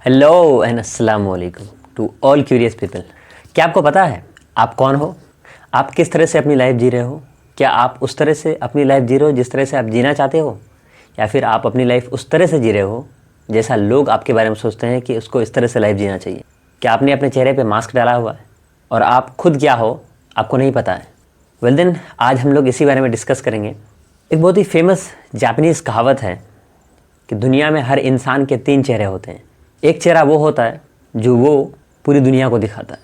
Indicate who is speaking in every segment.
Speaker 1: Hello and अस्सलाम वालेकुम to all curious people. क्या आपको पता है आप कौन हो? आप किस तरह से अपनी लाइफ जी रहे हो? क्या आप उस तरह से अपनी लाइफ जी रहे हो जिस तरह से आप जीना चाहते हो, या फिर आप अपनी लाइफ उस तरह से जी रहे हो जैसा लोग आपके बारे में सोचते हैं कि उसको इस तरह से लाइफ जीना चाहिए? क्या आपने अपने चेहरे पे मास्क डाला हुआ है और आप खुद क्या हो आपको नहीं पता है? वेल देन, आज हम लोग इसी बारे में डिस्कस करेंगे। एक बहुत ही फेमस जापानीज़ कहावत है कि दुनिया में हर इंसान के 3 चेहरे होते हैं। एक चेहरा वो होता है जो वो पूरी दुनिया को दिखाता है,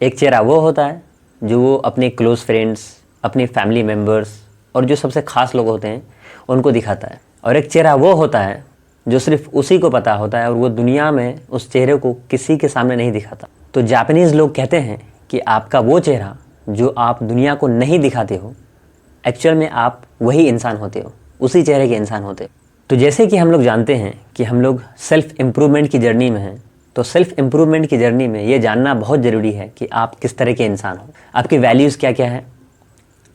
Speaker 1: एक चेहरा वो होता है जो वो अपने क्लोज़ फ्रेंड्स, अपनी फैमिली मेम्बर्स और जो सबसे ख़ास लोग होते हैं उनको दिखाता है, और एक चेहरा वो होता है जो सिर्फ उसी को पता होता है और वो दुनिया में उस चेहरे को किसी के सामने नहीं दिखाता। तो जापानीज़ लोग कहते हैं कि आपका वो चेहरा जो आप दुनिया को नहीं दिखाते हो, एक्चुअल में आप वही इंसान होते हो, उसी चेहरे के इंसान होते हो। तो जैसे कि हम लोग जानते हैं कि हम लोग सेल्फ़ इम्प्रूवमेंट की जर्नी में हैं, तो सेल्फ़ इम्प्रूवमेंट की जर्नी में ये जानना बहुत ज़रूरी है कि आप किस तरह के इंसान हो, आपकी वैल्यूज़ क्या क्या है,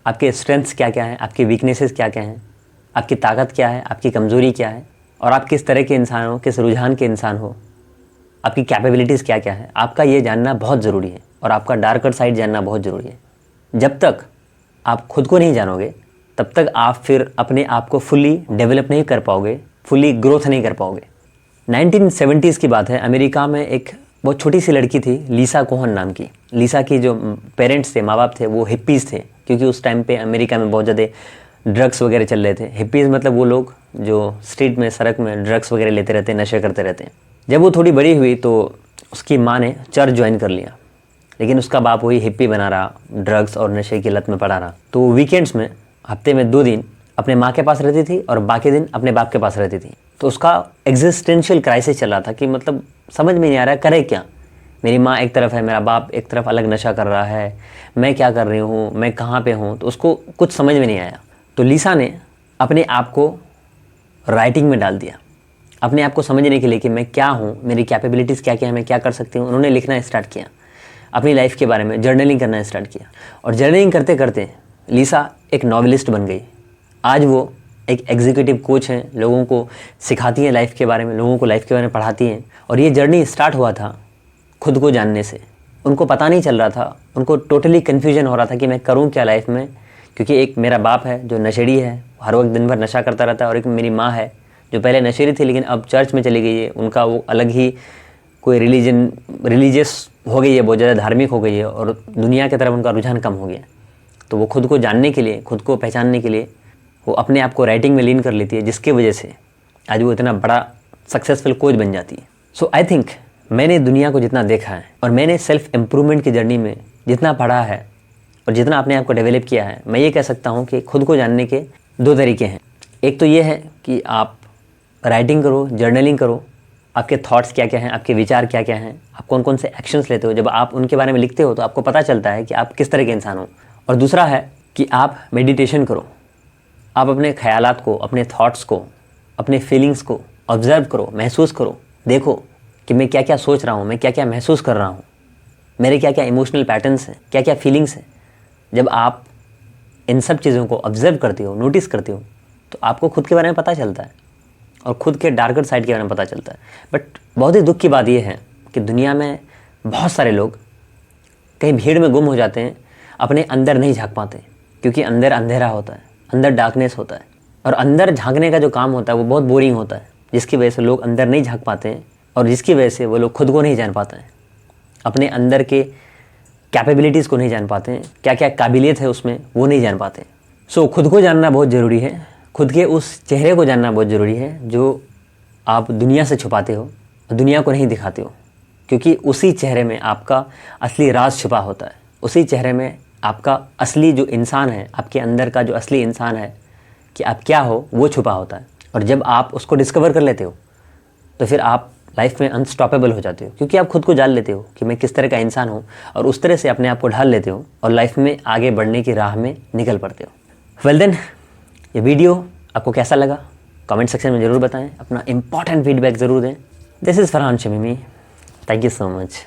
Speaker 1: आपके स्ट्रेंथ्स क्या क्या हैं, आपकी वीकनेसेस क्या क्या हैं, आपकी ताकत क्या है, आपकी कमज़ोरी क्या है, और आप किस तरह के इंसान हो, किस रुझान के इंसान हो, आपकी कैपेबिलिटीज़ क्या क्या है। आपका ये जानना बहुत ज़रूरी है और आपका डार्कर साइड जानना बहुत ज़रूरी है। जब तक आप खुद को नहीं जानोगे तब तक आप फिर अपने आप को फुली डेवलप नहीं कर पाओगे, फुली ग्रोथ नहीं कर पाओगे। 1970s की बात है। अमेरिका में एक बहुत छोटी सी लड़की थी, लीसा कोहन नाम की। लीसा की जो पेरेंट्स थे, माँ बाप थे, वो हिप्पीज़ थे, क्योंकि उस टाइम पे अमेरिका में बहुत ज़्यादा ड्रग्स वगैरह चल रहे थे। हिप्पीज़ मतलब वो लोग जो स्ट्रीट में, सड़क में ड्रग्स वगैरह लेते रहते, नशे करते रहते हैं। जब वो थोड़ी बड़ी हुई तो उसकी माँ ने चर्च ज्वाइन कर लिया, लेकिन उसका बाप वही हिप्पी बना रहा, ड्रग्स और नशे की लत में पड़ा रहा। तो वीकेंड्स में हफ्ते में 2 दिन अपने माँ के पास रहती थी और बाकी दिन अपने बाप के पास रहती थी। तो उसका एग्जिस्टेंशियल क्राइसिस चल रहा था कि मतलब समझ में नहीं आ रहा है करे क्या। मेरी माँ एक तरफ है, मेरा बाप एक तरफ अलग नशा कर रहा है, मैं क्या कर रही हूँ, मैं कहाँ पे हूँ। तो उसको कुछ समझ में नहीं आया। तो लीसा ने अपने आप को राइटिंग में डाल दिया, अपने आप को समझने के लिए कि मैं क्या हूँ, मेरी कैपेबिलिटीज़ क्या क्या है, मैं क्या कर सकती हूँ। उन्होंने लिखना स्टार्ट किया, अपनी लाइफ के बारे में जर्नलिंग करना स्टार्ट किया, और जर्नलिंग करते करते लीसा एक नॉवेलिस्ट बन गई। आज वो एक एग्जीक्यूटिव कोच हैं, लोगों को सिखाती हैं लाइफ के बारे में, लोगों को लाइफ के बारे में पढ़ाती हैं। और ये जर्नी स्टार्ट हुआ था खुद को जानने से। उनको पता नहीं चल रहा था, उनको टोटली कन्फ्यूजन हो रहा था कि मैं करूँ क्या लाइफ में, क्योंकि एक मेरा बाप है जो नशेड़ी है, हर वक्त दिन भर नशा करता रहता है, और एक मेरी माँ है जो पहले नशेड़ी थी लेकिन अब चर्च में चली गई है। उनका वो अलग ही कोई रिलीजियस हो गई है, बहुत ज़्यादा धार्मिक हो गई है, और दुनिया की तरफ उनका रुझान कम हो गया। तो वो खुद को जानने के लिए, खुद को पहचानने के लिए वो अपने आप को राइटिंग में लीन कर लेती है, जिसकी वजह से आज वो इतना बड़ा सक्सेसफुल कोच बन जाती है। सो आई थिंक मैंने दुनिया को जितना देखा है और मैंने सेल्फ़ इम्प्रूवमेंट की जर्नी में जितना पढ़ा है और जितना अपने आप को डेवलप किया है, मैं ये कह सकता हूँ कि खुद को जानने के 2 तरीके हैं। एक तो ये है कि आप राइटिंग करो, जर्नलिंग करो, आपके थॉट्स क्या क्या हैं, आपके विचार क्या क्या हैं, आप कौन कौन से एक्शंस लेते हो। जब आप उनके बारे में लिखते हो तो आपको पता चलता है कि आप किस तरह के इंसान हो। और दूसरा है कि आप मेडिटेशन करो, आप अपने ख्यालात को, अपने थॉट्स को, अपने फीलिंग्स को ऑब्जर्व करो, महसूस करो, देखो कि मैं क्या क्या सोच रहा हूँ, मैं क्या क्या महसूस कर रहा हूँ, मेरे क्या क्या इमोशनल पैटर्न्स हैं, क्या क्या फीलिंग्स हैं। जब आप इन सब चीज़ों को ऑब्जर्व करते हो, नोटिस करते हो, तो आपको खुद के बारे में पता चलता है और खुद के डार्कर साइड के बारे में पता चलता है। बट बहुत ही दुख की बात यह है कि दुनिया में बहुत सारे लोग कहीं भीड़ में गुम हो जाते हैं, अपने अंदर नहीं झांक पाते, क्योंकि अंदर अंधेरा होता है, अंदर डार्कनेस होता है, और अंदर झांकने का जो काम होता है वो बहुत बोरिंग होता है, जिसकी वजह से लोग अंदर नहीं झांक पाते हैं और जिसकी वजह से वो लोग खुद को नहीं जान पाते हैं, अपने अंदर के कैपेबिलिटीज़ को नहीं जान पाते हैं, क्या क्या काबिलियत है उसमें वो नहीं जान पाते। सो खुद को जानना बहुत ज़रूरी है, खुद के उस चेहरे को जानना बहुत ज़रूरी है जो आप दुनिया से छुपाते हो, दुनिया को नहीं दिखाते हो, क्योंकि उसी चेहरे में आपका असली राज छुपा होता है। उसी चेहरे में आपका असली जो इंसान है, आपके अंदर का जो असली इंसान है कि आप क्या हो, वो छुपा होता है। और जब आप उसको डिस्कवर कर लेते हो तो फिर आप लाइफ में अनस्टॉपेबल हो जाते हो, क्योंकि आप खुद को जान लेते हो कि मैं किस तरह का इंसान हूँ, और उस तरह से अपने आप को ढाल लेते हो और लाइफ में आगे बढ़ने की राह में निकल पड़ते हो। वेल देन, ये वीडियो आपको कैसा लगा कमेंट सेक्शन में ज़रूर बताएं, अपना इंपॉर्टेंट फीडबैक ज़रूर दें। This is Farhan Shamimi, thank you so much.